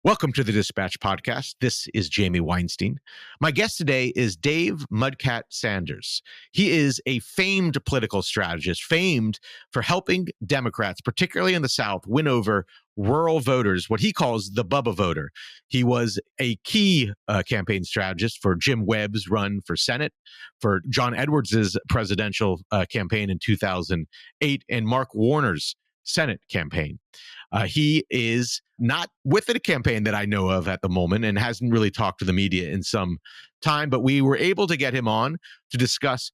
Welcome to the Dispatch Podcast. This is Jamie Weinstein. My guest today is Dave Mudcat Saunders. He is a famed political strategist, famed for helping Democrats, particularly in the South, win over rural voters, what he calls the bubba voter. He was a key campaign strategist for Jim Webb's run for Senate, for John Edwards's presidential campaign in 2008, and Mark Warner's Senate campaign. He is not with a campaign that I know of at the moment and hasn't really talked to the media in some time, but we were able to get him on to discuss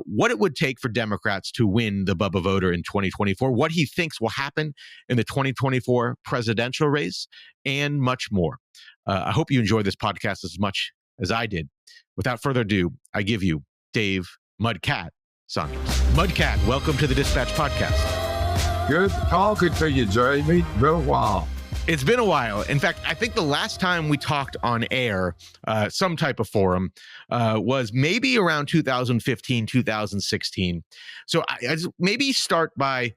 what it would take for Democrats to win the bubba voter in 2024, what he thinks will happen in the 2024 presidential race, and much more. I hope you enjoy this podcast as much as I did. Without further ado, I give you Dave Mudcat Saunders. Mudcat, welcome to the Dispatch Podcast. Good talking to you, Jamie. Been a while. It's been a while. In fact, I think the last time we talked on air, some type of forum, was maybe around 2015, 2016. So I maybe start by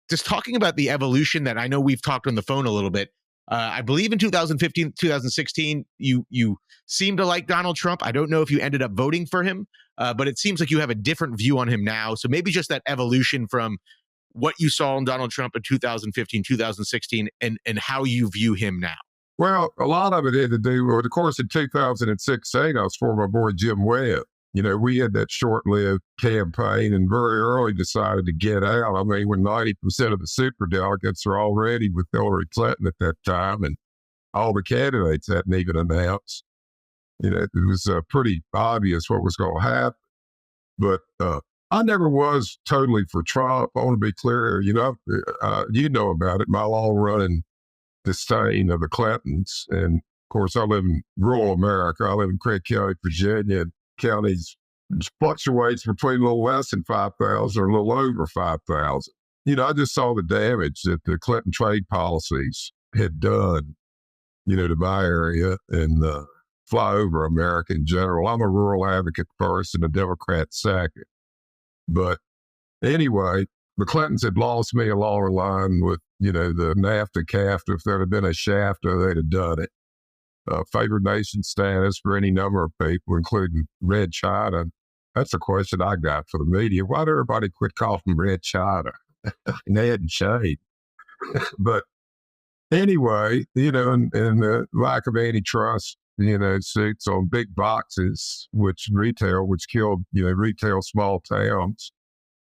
just talking about the evolution that I know we've talked on the phone a little bit. I believe in 2015, 2016, you seemed to like Donald Trump. I don't know if you ended up voting for him, but it seems like you have a different view on him now. So maybe just that evolution from what you saw in Donald Trump in 2015, 2016, and how you view him now. Well, a lot of it had to do with, of course, in 2016, I was for my boy Jim Webb. You know, we had that short-lived campaign and very early decided to get out. I mean, when 90% of the superdelegates are already with Hillary Clinton at that time, and all the candidates hadn't even announced. You know, it was pretty obvious what was going to happen. But I never was totally for Trump. I want to be clear. You know about it, my long-running disdain of the Clintons. And, of course, I live in rural America. I live in Craig County, Virginia, and counties fluctuates between a little less than 5,000 or a little over 5,000. You know, I just saw the damage that the Clinton trade policies had done, you know, to my area and flyover America in general. I'm a rural advocate first and a Democrat second. But anyway, the Clintons had lost me along the line with, you know, the NAFTA. If there had been a SHAFTA, they'd have done it. Favored nation status for any number of people, including Red China. That's a question I got for the media. Why did everybody quit calling them Red China? And they hadn't changed. But anyway, you know, and the lack of antitrust, you know, suits on big boxes, which killed, you know, retail small towns.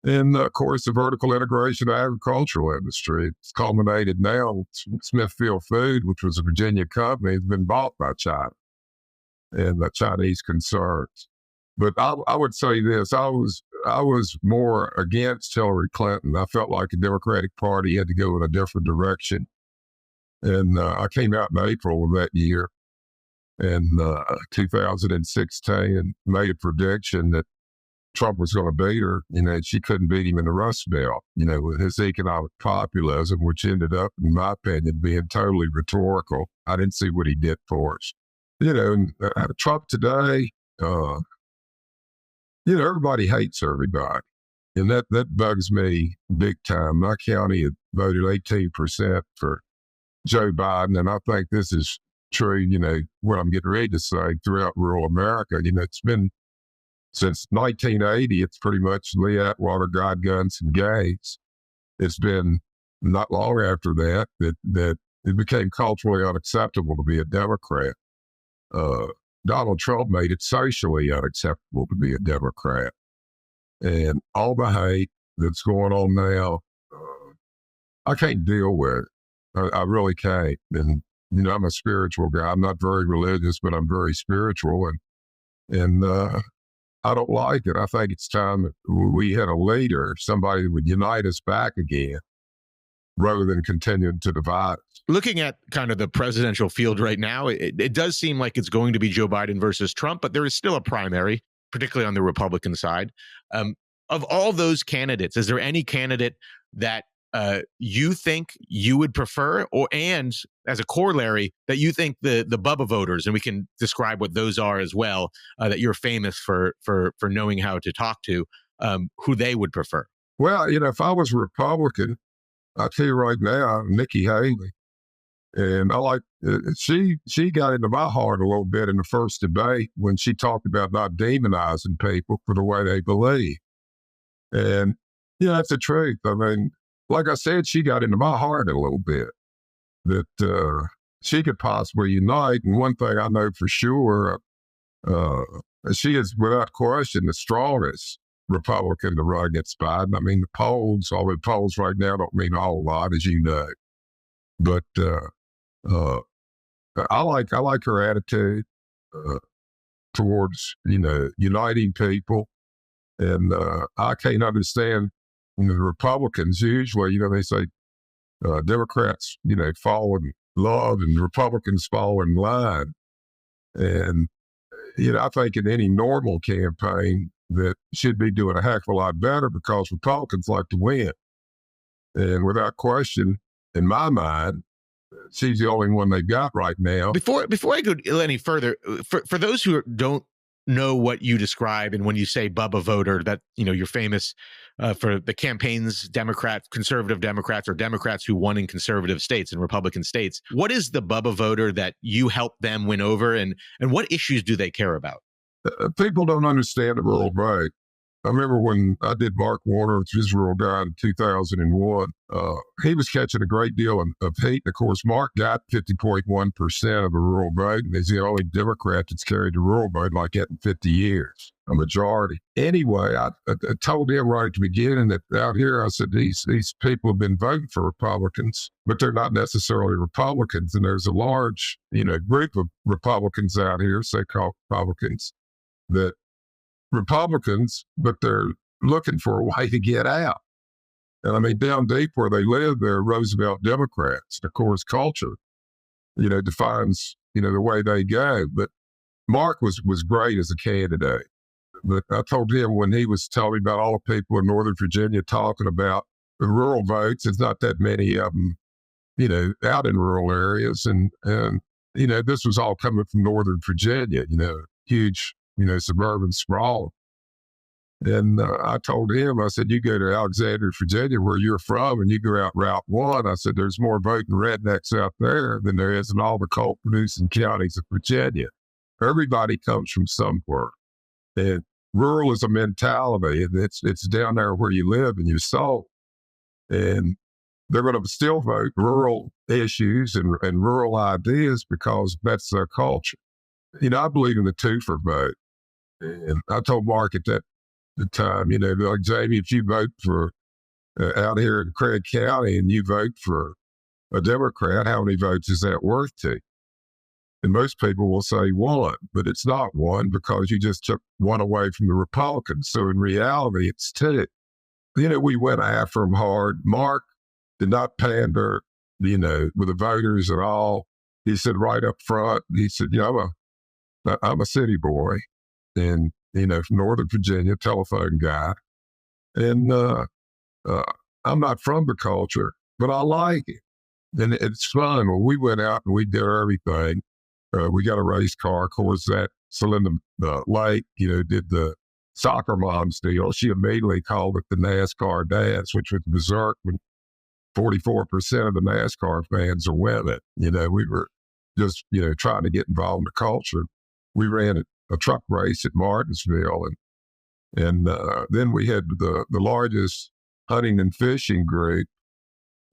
And of course, the vertical integration of the agricultural industry. It's culminated now. Smithfield Food, which was a Virginia company, has been bought by China and the Chinese concerns. But I would say this, I was more against Hillary Clinton. I felt like the Democratic Party had to go in a different direction. And I came out in April of that year. In 2016 and made a prediction that Trump was going to beat her. You know, she couldn't beat him in the Rust Belt, you know, with his economic populism, which ended up, in my opinion, being totally rhetorical. I didn't see what he did for us. You know, and Trump today, you know, everybody hates everybody. And that bugs me big time. My county had voted 18% for Joe Biden, and I think this is true, you know, what I'm getting ready to say throughout rural America. You know, it's been since 1980, it's pretty much Lee Atwater, God, guns, and gays. It's been not long after that it became culturally unacceptable to be a Democrat. Donald Trump made it socially unacceptable to be a Democrat. And all the hate that's going on now, I can't deal with it. I really can't. And you know, I'm a spiritual guy. I'm not very religious, but I'm very spiritual. And I don't like it. I think it's time that we had a leader, somebody that would unite us back again, rather than continuing to divide us. Looking at kind of the presidential field right now, it does seem like it's going to be Joe Biden versus Trump, but there is still a primary, particularly on the Republican side. Of all those candidates, is there any candidate that you think you would prefer, and as a corollary, that you think the bubba voters, and we can describe what those are as well, that you're famous for knowing how to talk to, who they would prefer? Well, you know, if I was a Republican, I'll tell you right now, Nikki Haley. And I like, she got into my heart a little bit in the first debate when she talked about not demonizing people for the way they believe. And, that's the truth. I mean, like I said, she got into my heart a little bit that she could possibly unite. And one thing I know for sure, she is without question the strongest Republican to run against Biden. I mean, all the polls right now don't mean a whole lot, as you know. But I like her attitude towards uniting people, and I can't understand the Republicans. Usually, they say Democrats, fall in love, and Republicans fall in line. And I think in any normal campaign that should be doing a heck of a lot better because Republicans like to win, and without question, in my mind, she's the only one they've got right now. Before I go any further, for those who don't know what you describe, and when you say bubba voter, that you're famous for the campaigns, conservative Democrats, or Democrats who won in conservative states and Republican states. What is the bubba voter that you help them win over, and what issues do they care about? People don't understand the rural vote. I remember when I did Mark Warner, which was a rural guy, in 2001, he was catching a great deal of heat. And of course, Mark got 50.1% of the rural vote, and he's the only Democrat that's carried the rural vote like that in 50 years, a majority. Anyway, I told him right at the beginning that out here, I said, these people have been voting for Republicans, but they're not necessarily Republicans. And there's a large, group of Republicans out here, so-called Republicans, that Republicans, but they're looking for a way to get out. And I mean, down deep where they live, they're Roosevelt Democrats. Of course, culture, defines, the way they go. But Mark was great as a candidate. But I told him when he was telling me about all the people in Northern Virginia talking about the rural votes, it's not that many of them, out in rural areas. And this was all coming from Northern Virginia, huge, suburban sprawl. And I told him, I said, you go to Alexandria, Virginia, where you're from, and you go out Route 1. I said, there's more voting rednecks out there than there is in all the coal-producing counties of Virginia. Everybody comes from somewhere. And rural is a mentality, and it's down there where you live and you soul. And they're going to still vote rural issues and rural ideas because that's their culture. I believe in the twofer vote. And I told Mark at the time, like, Jamie, if you vote for out here in Craig County and you vote for a Democrat, how many votes is that worth to? And most people will say one, but it's not one because you just took one away from the Republicans. So in reality, it's two. We went after him hard. Mark did not pander, with the voters at all. He said right up front, he said, I'm a city boy, and from Northern Virginia, telephone guy, and I'm not from the culture, but I like it, and it's fun. When we went out and we did everything, we got a race car. Of course, that Celinda Lake, did the soccer moms deal. She immediately called it the NASCAR dance, which was berserk when 44% of the NASCAR fans are women. We were just trying to get involved in the culture. We ran a truck race at Martinsville, and then we had the largest hunting and fishing group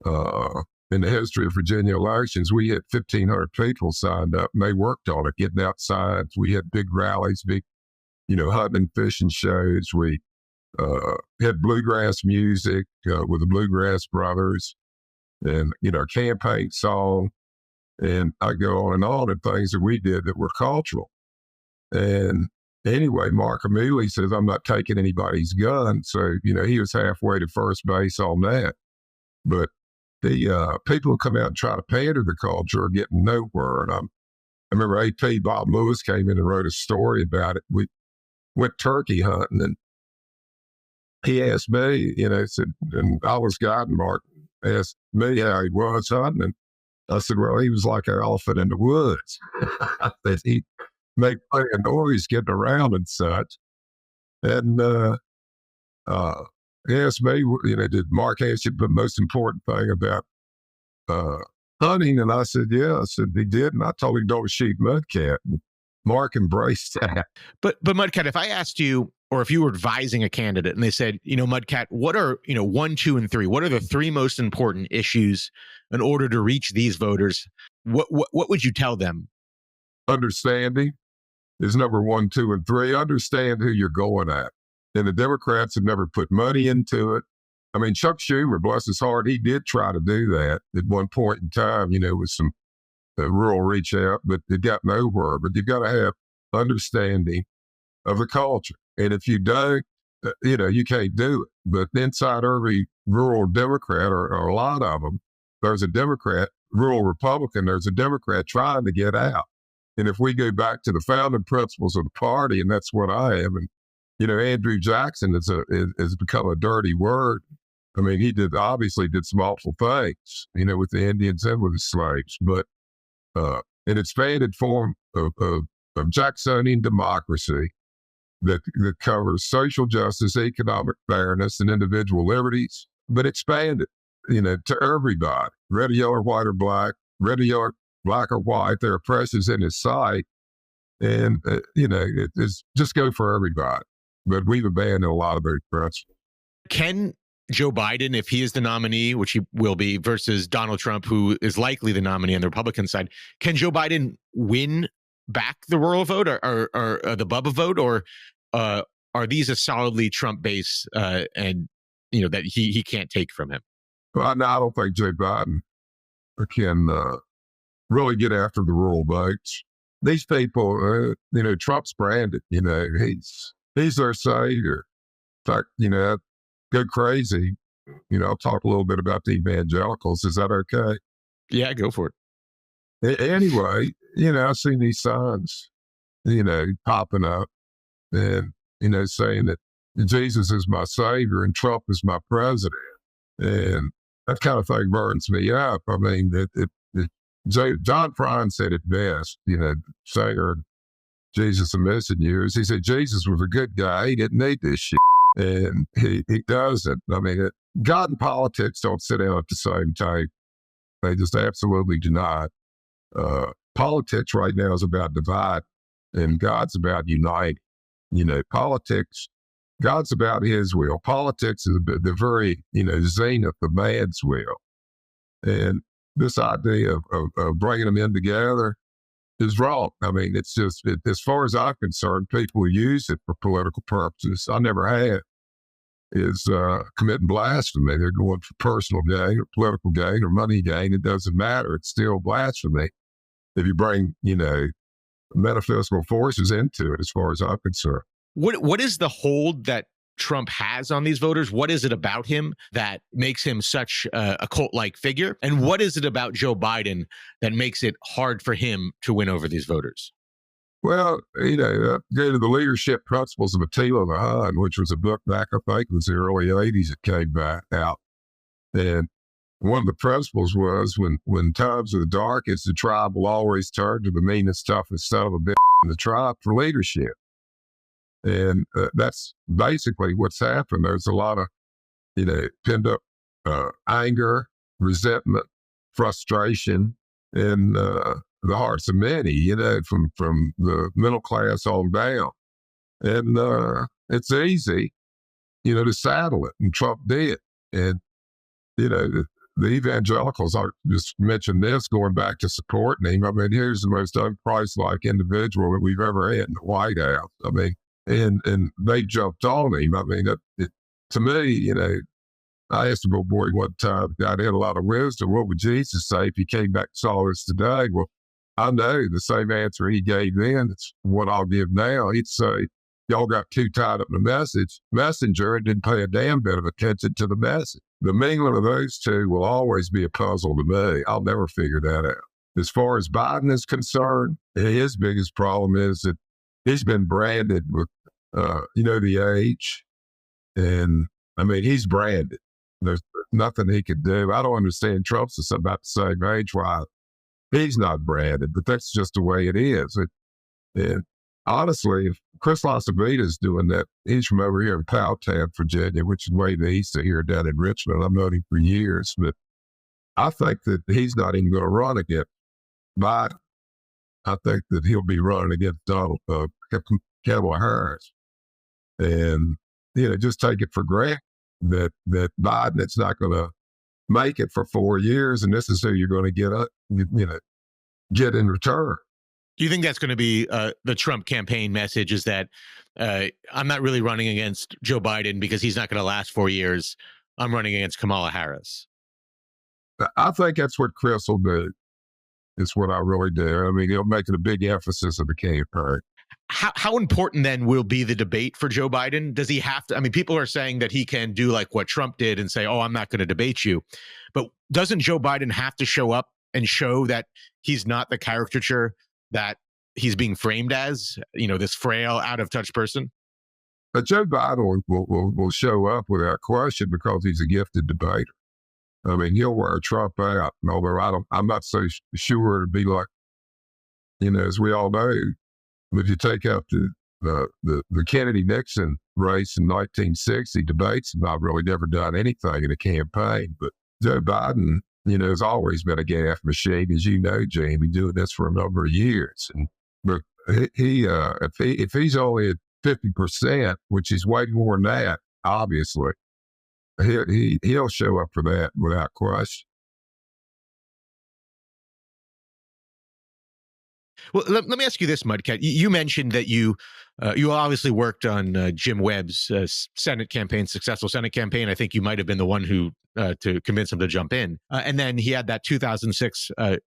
in the history of Virginia elections. We had 1,500 people signed up, and they worked on it, getting outside. We had big rallies, big, hunting and fishing shows. We had bluegrass music with the Bluegrass Brothers, and campaign song, and I go on and things that we did that were cultural. And anyway, Mark immediately says, I'm not taking anybody's gun. So, he was halfway to first base on that. But the people who come out and try to pander the culture are getting nowhere. And I remember AP Bob Lewis came in and wrote a story about it. We went turkey hunting, and he asked me, said, and I was guiding Mark, asked me how he was hunting. And I said, well, he was like an elephant in the woods. That he make plenty of noise getting around and such. And he asked me, did Mark ask you the most important thing about hunting? And I said, yeah. I said, he did. And I told him, don't shoot Mudcat. And Mark embraced that. But Mudcat, if I asked you, or if you were advising a candidate and they said, Mudcat, what are, 1, 2, and 3? What are the 3 most important issues in order to reach these voters? What would you tell them? Understanding is number 1, 2, and 3. Understand who you're going at. And the Democrats have never put money into it. I mean, Chuck Schumer, bless his heart, he did try to do that at one point in time, with some rural reach out, but it got nowhere. But you've got to have understanding of the culture. And if you don't, you can't do it. But inside every rural Democrat, or a lot of them, there's a Democrat, rural Republican, there's a Democrat trying to get out. And if we go back to the founding principles of the party, and that's what I am, and Andrew Jackson has become a dirty word. I mean, he obviously did some awful things, with the Indians and with the slaves, but an expanded form of Jacksonian democracy that covers social justice, economic fairness, and individual liberties, but expanded, to everybody, red or yellow, white or black, red or yellow, black or white. Their oppressors in his sight, and it's just go for everybody. But we've abandoned a lot of those principles. Can Joe Biden, if he is the nominee, which he will be, versus Donald Trump, who is likely the nominee on the Republican side, can Joe Biden win back the rural vote or the bubba vote, or are these a solidly Trump base and that he can't take from him? Well, no, I don't think Joe Biden can really get after the rural votes. These people, Trump's branded. He's their savior. In fact, go crazy. I'll talk a little bit about the Evangelicals. Is that okay? Yeah, go for it. Anyway, I've seen these signs, popping up and, saying that Jesus is my savior and Trump is my president. And that kind of thing burns me up. I mean, John Prine said it best, Savior, Jesus and Missing Years. He said Jesus was a good guy. He didn't need this shit. And he doesn't. I mean, God and politics don't sit down at the same time. They just absolutely do not. Politics right now is about divide, and God's about unite. Politics, God's about his will. Politics is the very, zenith of man's will. And this idea of bringing them in together is wrong. I mean, it's just, as far as I'm concerned, people who use it for political purposes, I never have, is committing blasphemy. They're going for personal gain or political gain or money gain. It doesn't matter. It's still blasphemy if you bring, metaphysical forces into it, as far as I'm concerned. What is the hold that Trump has on these voters? What is it about him that makes him such a cult-like figure? And what is it about Joe Biden that makes it hard for him to win over these voters? Well, go to the leadership principles of Attila the Hun, which was a book back, I think it was the early 80s, it came back out. And one of the principles was when times are the darkest, the tribe will always turn to the meanest, toughest son of a bitch in the tribe for leadership. And that's basically what's happened. There's a lot of, pinned up anger, resentment, frustration in the hearts of many, from the middle class on down. And it's easy, to saddle it. And Trump did. And, the Evangelicals, I just mentioned this, going back to supporting him. I mean, here's the most un-Christ-like individual that we've ever had in the White House. I mean, and they jumped on him. I mean, to me, I asked him, boy, one time, God had a lot of wisdom. What would Jesus say if he came back and saw us today? Well, I know the same answer he gave then. It's what I'll give now. He'd say, y'all got too tied up in the messenger and didn't pay a damn bit of attention to the message. The mingling of those two will always be a puzzle to me. I'll never figure that out. As far as Biden is concerned, his biggest problem is that he's been branded with, the age. And I mean, he's branded. There's nothing he could do. I don't understand. Trump's about the same age. Why he's not branded, but that's just the way it is. And honestly, if Chris LaCivita's doing that, he's from over here in Powhatan, Virginia, which is way east of here down in Richmond. I've known him for years, but I think that he's not even going to run against Biden. I think that he'll be running against Kamala Harris. And, just take it for granted that Biden is not going to make it for 4 years, and this is who you're going to get in return. Do you think that's going to be the Trump campaign message, is that I'm not really running against Joe Biden because he's not going to last 4 years. I'm running against Kamala Harris. I think that's what Chris will do. It's what I really do. I mean, he'll make it a big emphasis of the campaign. How important then will be the debate for Joe Biden? Does he have to? I mean, people are saying that he can do like what Trump did and say, oh, I'm not going to debate you. But doesn't Joe Biden have to show up and show that he's not the caricature that he's being framed as, this frail, out of touch person? But Joe Biden will show up without question because he's a gifted debater. I mean, he'll wear Trump out. Although I'm not so sure it'd be like, as we all know, if you take out the Kennedy-Nixon race in 1960 debates, I've really never done anything in a campaign. But Joe Biden, has always been a gaffe machine, as you know, Jamie, doing this for a number of years. But if he's only at 50%, which is way more than that, obviously, he'll show up for that without question. Well, let me ask you this, Mudcat. You mentioned that you obviously worked on Jim Webb's successful Senate campaign. I think you might have been the one who to convince him to jump in. And then he had that 2006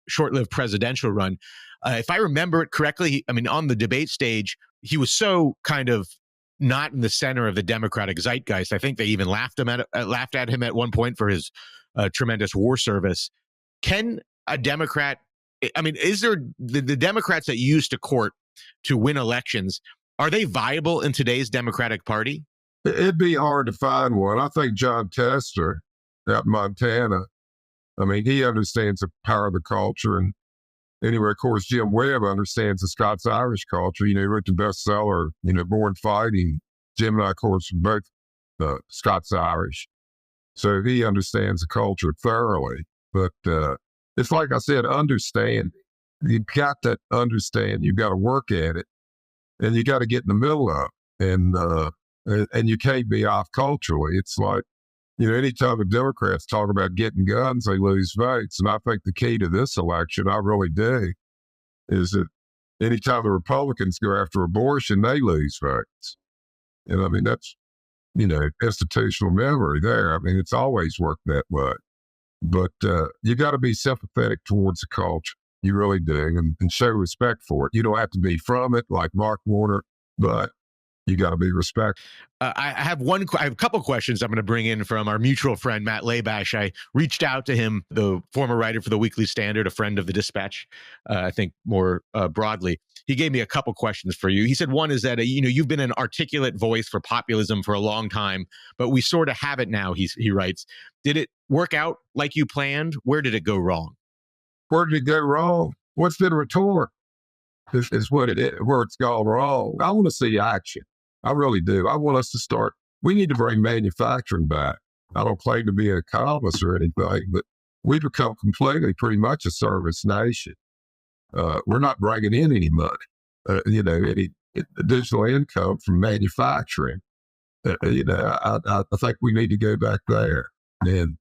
short-lived presidential run. If I remember it correctly, on the debate stage, he was so kind of not in the center of the Democratic zeitgeist. I think they even laughed at him at one point for his tremendous war service. Can a Democrat? Is there the Democrats that you used to court to win elections? Are they viable in today's Democratic Party? It'd be hard to find one. I think John Tester out in Montana, he understands the power of the culture. And anyway, of course, Jim Webb understands the Scots-Irish culture. He wrote the bestseller, Born Fighting. Jim and I, of course, are both Scots-Irish. So he understands the culture thoroughly. But it's like I said, understanding. You've got to understand. You've got to work at it, and you got to get in the middle of it. And you can't be off culturally. It's like, anytime the Democrats talk about getting guns, they lose votes. And I think the key to this election, I really do, is that anytime the Republicans go after abortion, they lose votes. And that's, institutional memory there. It's always worked that way. But you got to be sympathetic towards the culture. You really do, and show respect for it. You don't have to be from it like Mark Warner, but you got to be respectful. I have a couple questions I'm going to bring in from our mutual friend, Matt Labash. I reached out to him, the former writer for the Weekly Standard, a friend of the Dispatch, I think more broadly. He gave me a couple questions for you. He said one is that, you've been an articulate voice for populism for a long time, but we sort of have it now, he writes. Did it work out like you planned? Where did it go wrong? Where did it go wrong? What's been rhetoric? Is what it is, where it's gone wrong. I want to see action. I really do. I want us to start. We need to bring manufacturing back. I don't claim to be an economist or anything, but we become completely pretty much a service nation. We're not bringing in any money, any additional income from manufacturing. I think we need to go back there. And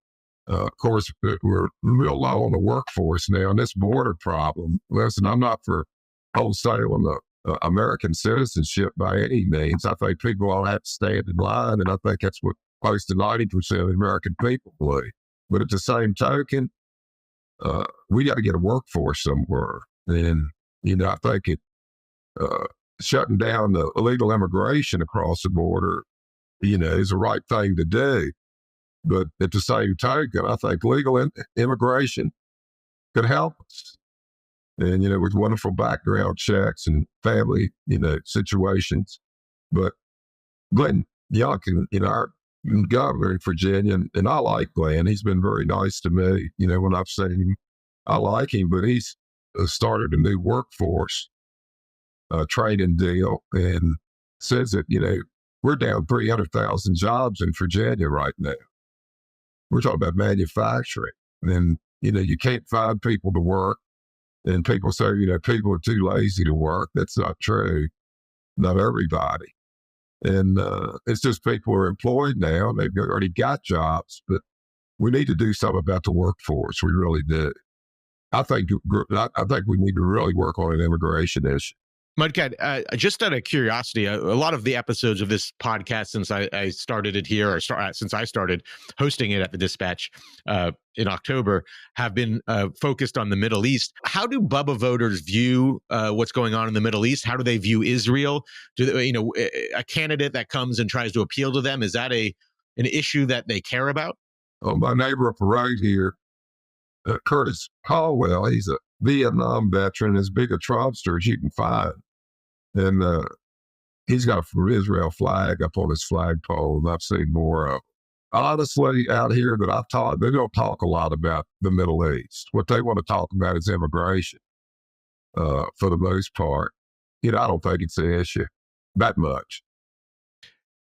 of course, we're real low on the workforce now. And this border problem, listen, I'm not for wholesaling American citizenship by any means. I think people all have to stand in line, and I think that's what close to 90% of the American people believe. But at the same token, we got to get a workforce somewhere. And, I think shutting down the illegal immigration across the border, is the right thing to do. But at the same token, I think legal immigration could help us. And, with wonderful background checks and family, situations. But Glenn Youngkin, our governor in Virginia, and I like Glenn. He's been very nice to me, when I've seen him. I like him, but he's started a new workforce training deal and says that, we're down 300,000 jobs in Virginia right now. We're talking about manufacturing. And You can't find people to work. And people say, people are too lazy to work. That's not true. Not everybody. And it's just people are employed now. They've already got jobs, but we need to do something about the workforce. We really do. I think we need to really work on an immigration issue. Mudcat, just out of curiosity, a lot of the episodes of this podcast since I started it here, or since I started hosting it at the Dispatch in October, have been focused on the Middle East. How do Bubba voters view what's going on in the Middle East? How do they view Israel? Do they, a candidate that comes and tries to appeal to them, is that an issue that they care about? Oh, my neighbor up the road here, Curtis Caldwell, he's a Vietnam veteran, as big a Trumpster as you can find. And he's got a Israel flag up on his flagpole, and I've seen more of. Honestly, out here that I've taught, they don't talk a lot about the Middle East. What they want to talk about is immigration, for the most part. I don't think it's an issue that much.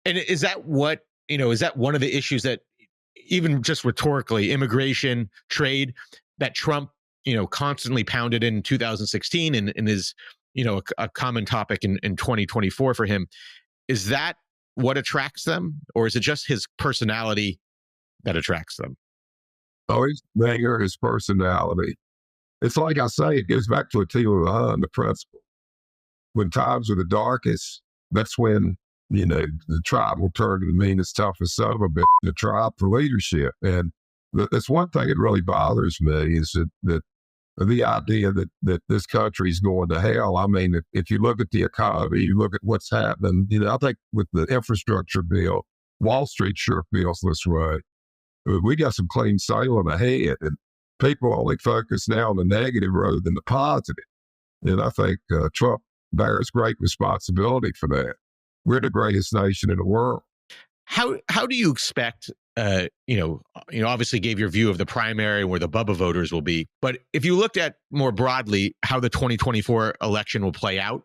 And is that what, is that one of the issues that, even just rhetorically, immigration, trade, that Trump, constantly pounded in 2016 and is, a common topic in 2024 for him? Is that what attracts them, or is it just his personality that attracts them? Oh, his personality. It's like I say, it goes back to Attila the Hun, the principle. When times are the darkest, that's when, the tribe will turn to the meanest, toughest son of a bitch in the tribe for leadership. And that's one thing that really bothers me, is that the idea that this country is going to hell. I mean, if you look at the economy, you look at what's happening, I think with the infrastructure bill, Wall Street sure feels this way. We got some clean sailing ahead, and people only focus now on the negative rather than the positive. And I think Trump bears great responsibility for that. We're the greatest nation in the world. How do you expect, obviously gave your view of the primary where the Bubba voters will be, but if you looked at more broadly how the 2024 election will play out,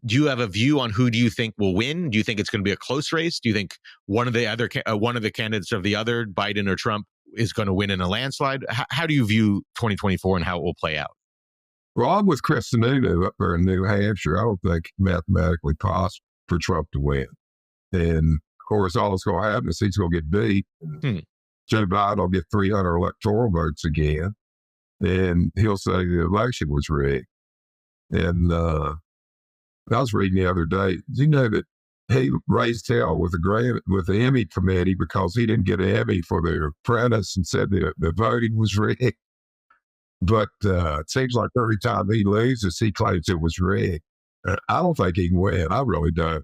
do you have a view on who do you think will win? Do you think it's going to be a close race? Do you think one of the candidates of the other, Biden or Trump, is going to win in a landslide? How do you view 2024 and how it will play out? Well, I'm with Chris Sununu up there in New Hampshire. I don't think mathematically possible for Trump to win. And of course, all that's going to happen is he's going to get beat. Joe Biden will get 300 electoral votes again, and he'll say the election was rigged. And I was reading the other day, do you know that he raised hell with the Emmy committee because he didn't get an Emmy for The Apprentice and said the voting was rigged? But it seems like every time he loses, he claims it was rigged. I don't think he can win. I really don't.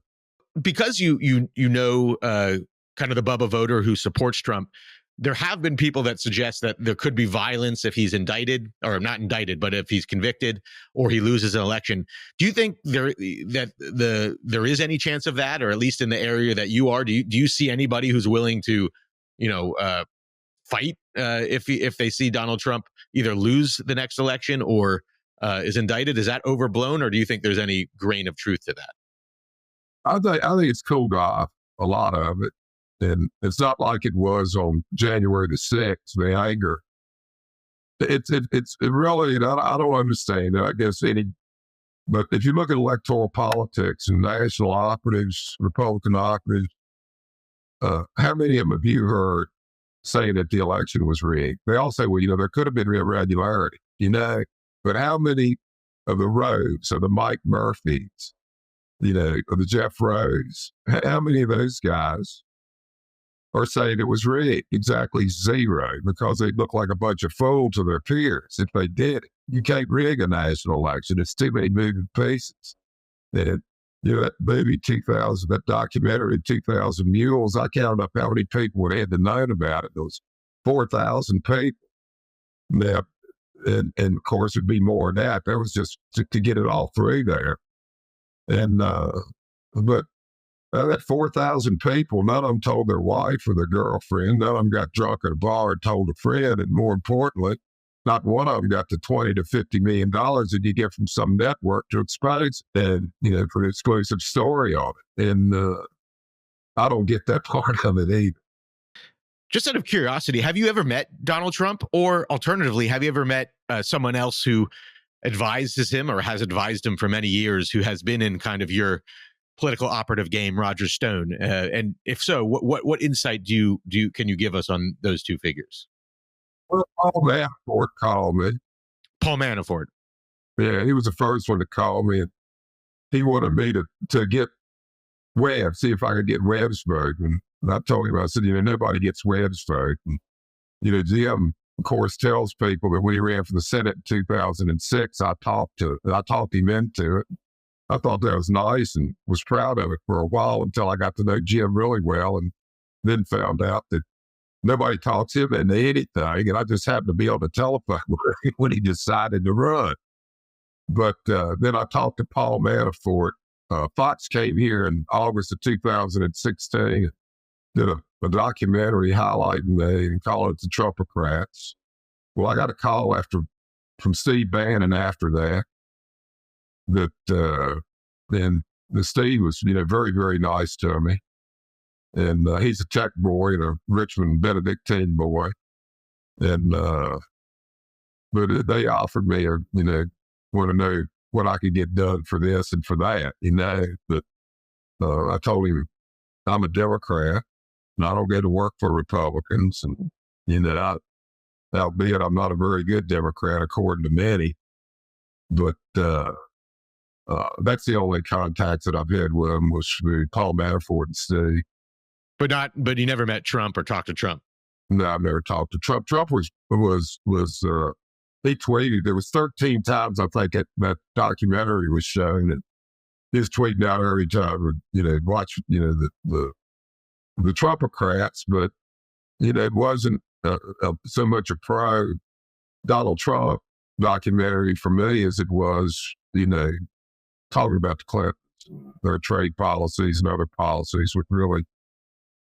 Because kind of the Bubba voter who supports Trump, there have been people that suggest that there could be violence if he's indicted, or not indicted, but if he's convicted or he loses an election. Do you think there is any chance of that, or at least in the area that you are? Do you see anybody who's willing to, fight if they see Donald Trump either lose the next election or is indicted? Is that overblown, or do you think there's any grain of truth to that? I think it's cooled off, a lot of it. And it's not like it was on January the 6th, the anger. It's really, and I don't understand it, I guess, but if you look at electoral politics and national operatives, Republican operatives, how many of them have you heard saying that the election was rigged? They all say, well, there could have been irregularity, but how many of the Roves, of the Mike Murphys, of the Jeff Rose, how many of those guys are saying it was rigged? Exactly zero, because they look like a bunch of fools to their peers if they did it. You can't rig a national election. It's too many moving pieces. And, that movie 2000, that documentary 2000 Mules, I counted up how many people would have known about it. There was 4,000 people. Now, and of course, it'd be more than that. That was just to get it all through there. And, but that 4,000 people, none of them told their wife or their girlfriend. None of them got drunk at a bar and told a friend. And more importantly, not one of them got the $20 to $50 million that you get from some network to expose and, for an exclusive story on it. And I don't get that part of it either. Just out of curiosity, have you ever met Donald Trump? Or alternatively, have you ever met someone else who advises him or has advised him for many years, who has been in kind of your political operative game, Roger Stone? And if so, what insight can you give us on those two figures? Well, Paul Manafort called me. Paul Manafort. Yeah, he was the first one to call me, and he wanted me to get Webb, see if I could get Webb's vote. And I told him, I said, nobody gets Webb's vote. And, Jim, of course, tells people that when he ran for the Senate in 2006, I talked him into it. I thought that was nice and was proud of it for a while until I got to know Jim really well, and then found out that nobody talks him into anything. And I just happened to be on the telephone when he decided to run. But then I talked to Paul Manafort. Fox came here in August of 2016, did a documentary highlighting me and calling it the Trumpocrats. Well, I got a call from Steve Bannon after that then the Steve was, very, very nice to me. And he's a tech boy and a Richmond Benedictine boy. And, but they offered me, want to know what I could get done for this and for that, But I told him I'm a Democrat and I don't go to work for Republicans. And, albeit I'm not a very good Democrat, according to many. But that's the only contacts that I've had with him was with Paul Manafort and Steve. But you never met Trump or talked to Trump? No, I've never talked to Trump. Trump was he tweeted, there was 13 times I think that documentary was shown, and he was tweeting out every time, watch, the Trumpocrats, but, it wasn't so much a pro Donald Trump documentary for me as it was, talking about the Clintons, their trade policies and other policies, which really,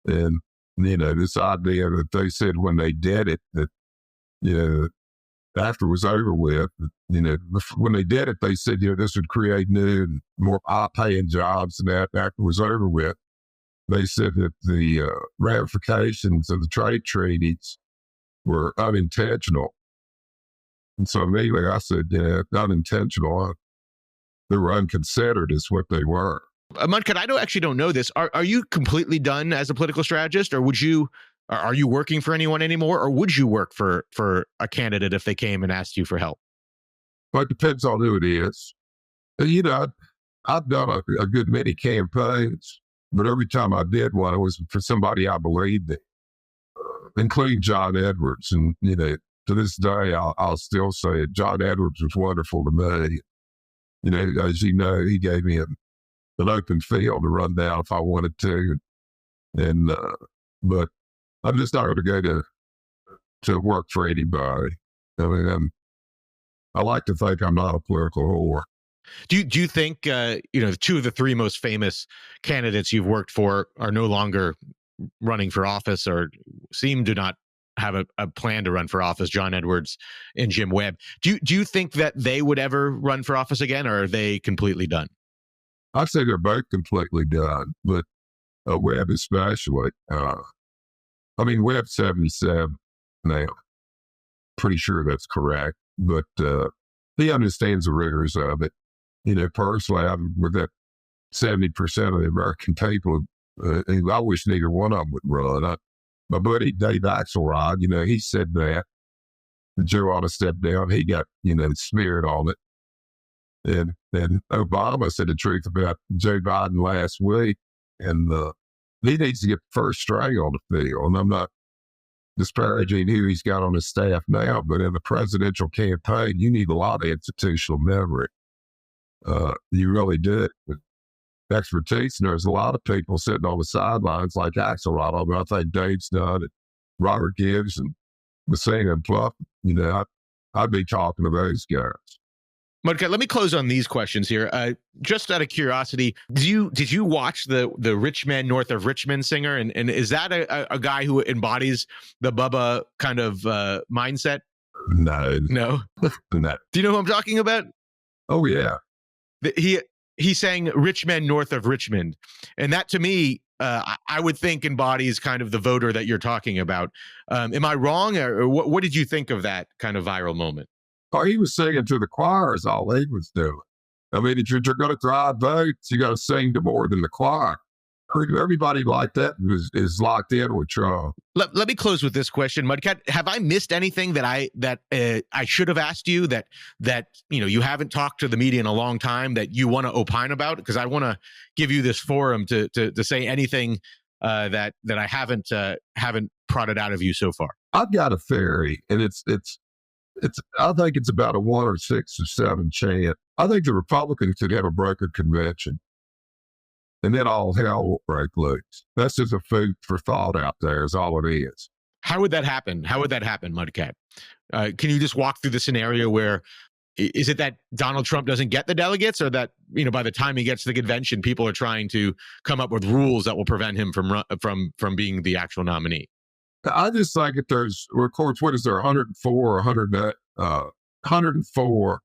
and, this idea that they said when they did it, that, after it was over with, when they did it, they said, this would create new and more high-paying jobs, and that after it was over with, they said that the ramifications of the trade treaties were unintentional. And so immediately I said, unintentional. They were unconsidered is what they were. Mudcat, I actually don't know this. Are you completely done as a political strategist, or are you working for anyone anymore, or would you work for a candidate if they came and asked you for help? Well, it depends on who it is. I've done a good many campaigns, but every time I did one, it was for somebody I believed in, including John Edwards. And, to this day, I'll still say it. John Edwards was wonderful to me. As you know, he gave me an open field to run down if I wanted to. And, but I'm just not going to go to work for anybody. I mean, I like to think I'm not a political whore. Do you think, two of the three most famous candidates you've worked for are no longer running for office or seem to not have a plan to run for office, John Edwards and Jim Webb? Do you think that they would ever run for office again, or are they completely done? I'd say they're both completely done, but Webb especially. Webb's 77 now. Pretty sure that's correct, but he understands the rigors of it. Personally, with that 70% of the American people, I wish neither one of them would run. My buddy Dave Axelrod, he said that Joe ought to step down. He got, smeared on it. And Obama said the truth about Joe Biden last week. And he needs to get first string on the field. And I'm not disparaging who he's got on his staff now, but in the presidential campaign, you need a lot of institutional memory. You really do. Expertise. And there's a lot of people sitting on the sidelines like Axelrod. I think Dave's done it. Robert Gibbs and Messina and Pluff. I'd be talking to those guys. Mudcat, let me close on these questions here. Just out of curiosity, did you watch the Rich Men North of Richmond singer? And is that a guy who embodies the Bubba kind of mindset? No. No? No. Do you know who I'm talking about? Oh, yeah. He sang Rich Men North of Richmond. And that to me I would think embodies kind of the voter that you're talking about. Am I wrong, or what did you think of that kind of viral moment? Oh, he was singing to the choir is all he was doing. I mean, if you're going to drive votes, you got to sing to more than the choir. Everybody like that is locked in with Trump. Let me close with this question, Mudcat. Have I missed anything that I should have asked you that you haven't talked to the media in a long time that you want to opine about? Because I want to give you this forum to say anything that I haven't prodded out of you so far. I've got a theory, and it's I think it's about a 1 or 6 or 7 chance. I think the Republicans could have a brokered convention, and then all hell will break loose. That's just a food for thought out there, is all it is. How would that happen? Mudcat? Can you just walk through the scenario where, is it that Donald Trump doesn't get the delegates, or that, by the time he gets to the convention, people are trying to come up with rules that will prevent him from being the actual nominee? I just think that there's, of course, what is there, 104 or 104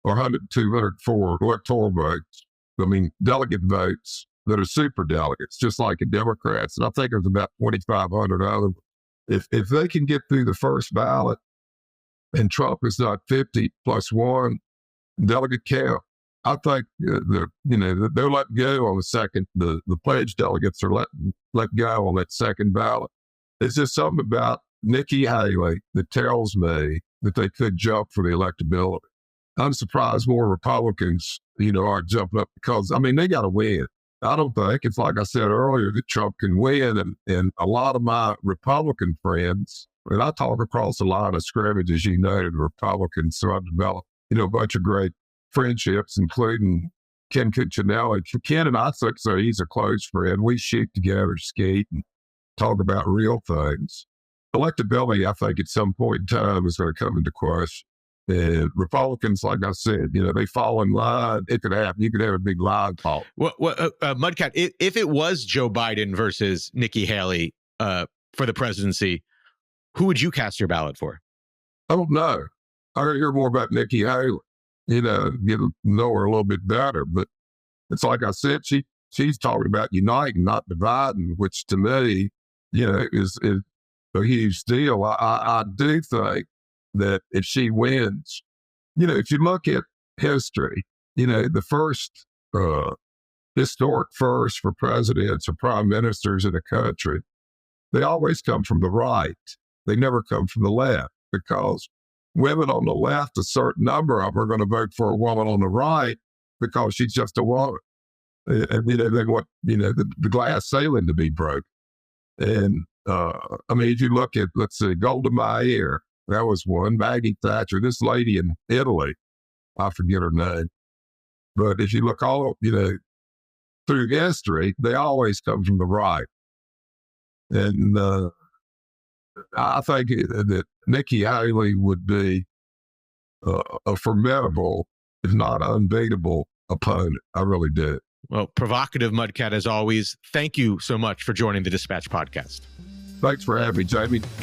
or 204 electoral votes. I mean, delegate votes that are super delegates, just like in Democrats. And I think there's about 2,500 of them. If they can get through the first ballot and Trump is not 50 plus 1 delegate count, I think they're letting go on the second. The pledge delegates are let go on that second ballot. It's just something about Nikki Haley that tells me that they could jump for the electability. I'm surprised more Republicans, aren't jumping up, because, they got to win. I don't think, it's like I said earlier, that Trump can win. And a lot of my Republican friends, and I talk across the line of scrimmage, as you know, to the Republicans, so I've developed, a bunch of great friendships, including Ken Cuccinelli. Ken and I think so. He's a close friend. We shoot together, skate, and talk about real things. Electability, I think, at some point in time is going to come into question. And Republicans, like I said, they fall in line. It could happen. You could have a big line fall. Mudcat, if it was Joe Biden versus Nikki Haley for the presidency, who would you cast your ballot for? I don't know. I gotta hear more about Nikki Haley. Get to know her a little bit better. But it's like I said, she's talking about uniting, not dividing, which to me, is a huge deal. I do think that if she wins, if you look at history, the first historic first for presidents or prime ministers in the country, they always come from the right. They never come from the left, because women on the left, a certain number of them are going to vote for a woman on the right because she's just a woman. And they want, the glass ceiling to be broken. And if you look at, let's see, Golda Meir, that was one. Maggie Thatcher, this lady in Italy, I forget her name. But if you look all, through history, they always come from the right. And I think that Nikki Haley would be a formidable, if not unbeatable, opponent. I really do. Well, provocative, Mudcat, as always. Thank you so much for joining the Dispatch podcast. Thanks for having me, Jamie.